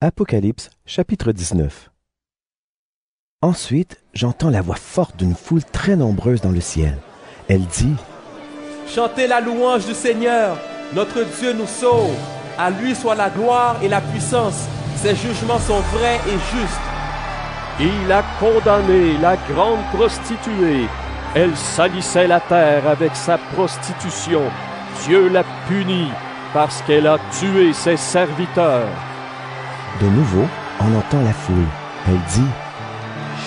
Apocalypse, chapitre 19. Ensuite, j'entends la voix forte d'une foule très nombreuse dans le ciel. Elle dit : Chantez la louange du Seigneur, notre Dieu nous sauve. À lui soit la gloire et la puissance. Ses jugements sont vrais et justes. Il a condamné la grande prostituée. Elle salissait la terre avec sa prostitution. Dieu l'a punie parce qu'elle a tué ses serviteurs. De nouveau, on entend la foule. Elle dit :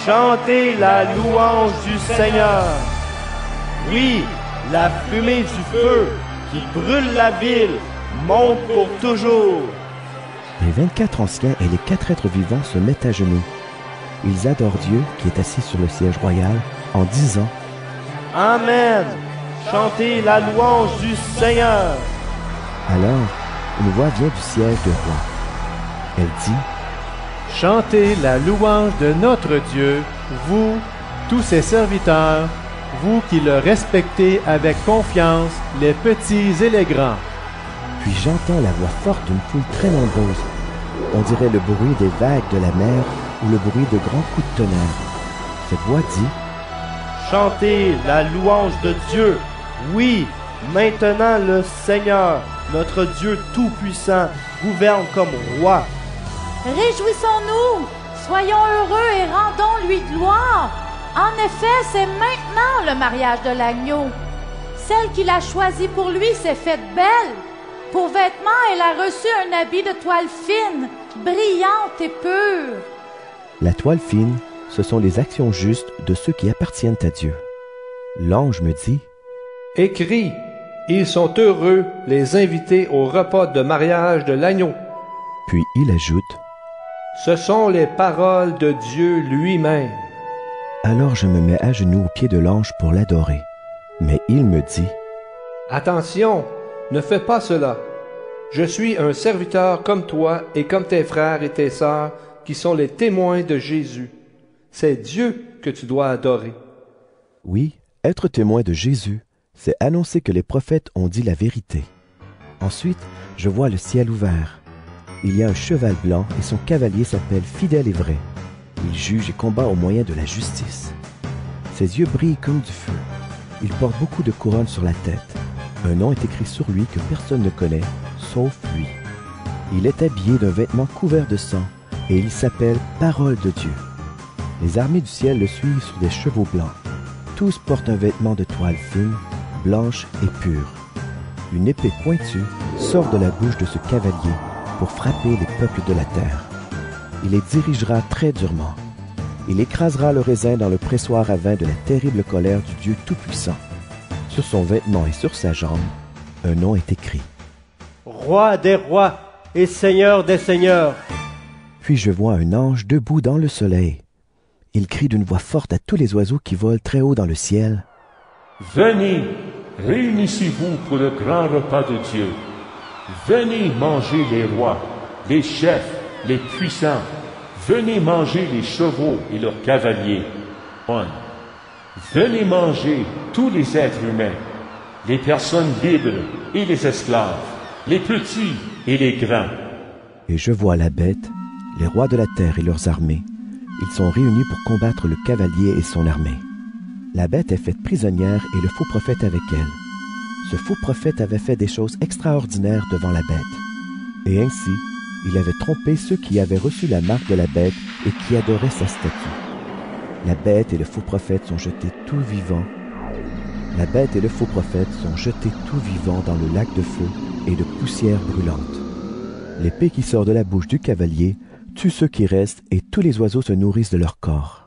Chantez la louange du Seigneur. Oui, la fumée du feu qui brûle la ville monte pour toujours. Les 24 anciens et les 4 êtres vivants se mettent à genoux. Ils adorent Dieu qui est assis sur le siège royal en disant : Amen. Chantez la louange du Seigneur. Alors, une voix vient du siège de roi. Elle dit : Chantez la louange de notre Dieu, vous, tous ses serviteurs, vous qui le respectez avec confiance, les petits et les grands. Puis j'entends la voix forte d'une foule très nombreuse. On dirait le bruit des vagues de la mer ou le bruit de grands coups de tonnerre. Cette voix dit : Chantez la louange de Dieu. Oui, maintenant le Seigneur, notre Dieu tout-puissant, gouverne comme roi. Réjouissons-nous, soyons heureux et rendons-lui gloire. En effet, c'est maintenant le mariage de l'agneau. Celle qu'il a choisie pour lui s'est faite belle. Pour vêtements, elle a reçu un habit de toile fine, brillante et pure. La toile fine, ce sont les actions justes de ceux qui appartiennent à Dieu. L'ange me dit : Écrit, ils sont heureux, les invités au repas de mariage de l'agneau. Puis il ajoute : Ce sont les paroles de Dieu lui-même. Alors je me mets à genoux aux pieds de l'ange pour l'adorer. Mais il me dit : Attention, ne fais pas cela. Je suis un serviteur comme toi et comme tes frères et tes sœurs qui sont les témoins de Jésus. C'est Dieu que tu dois adorer. Oui, être témoin de Jésus, c'est annoncer que les prophètes ont dit la vérité. Ensuite, je vois le ciel ouvert. Il y a un cheval blanc et son cavalier s'appelle Fidèle et Vrai. Il juge et combat au moyen de la justice. Ses yeux brillent comme du feu. Il porte beaucoup de couronnes sur la tête. Un nom est écrit sur lui que personne ne connaît, sauf lui. Il est habillé d'un vêtement couvert de sang et il s'appelle Parole de Dieu. Les armées du ciel le suivent sur des chevaux blancs. Tous portent un vêtement de toile fine, blanche et pure. Une épée pointue sort de la bouche de ce cavalier pour frapper les peuples de la terre. Il les dirigera très durement. Il écrasera le raisin dans le pressoir à vin de la terrible colère du Dieu Tout-Puissant. Sur son vêtement et sur sa jambe, un nom est écrit : Roi des rois et Seigneur des seigneurs. Puis je vois un ange debout dans le soleil. Il crie d'une voix forte à tous les oiseaux qui volent très haut dans le ciel : Venez, réunissez-vous pour le grand repas de Dieu. Venez manger les rois, les chefs, les puissants. Venez manger les chevaux et leurs cavaliers. Venez manger tous les êtres humains, les personnes libres et les esclaves, les petits et les grands. Et je vois la bête, les rois de la terre et leurs armées. Ils sont réunis pour combattre le cavalier et son armée. La bête est faite prisonnière et le faux prophète avec elle. Ce faux prophète avait fait des choses extraordinaires devant la bête. Et ainsi, il avait trompé ceux qui avaient reçu la marque de la bête et qui adoraient sa statue. La bête et le faux prophète sont jetés tout vivants. La bête et le faux prophète sont jetés tout vivants dans le lac de feu et de poussière brûlante. L'épée qui sort de la bouche du cavalier tue ceux qui restent et tous les oiseaux se nourrissent de leur corps.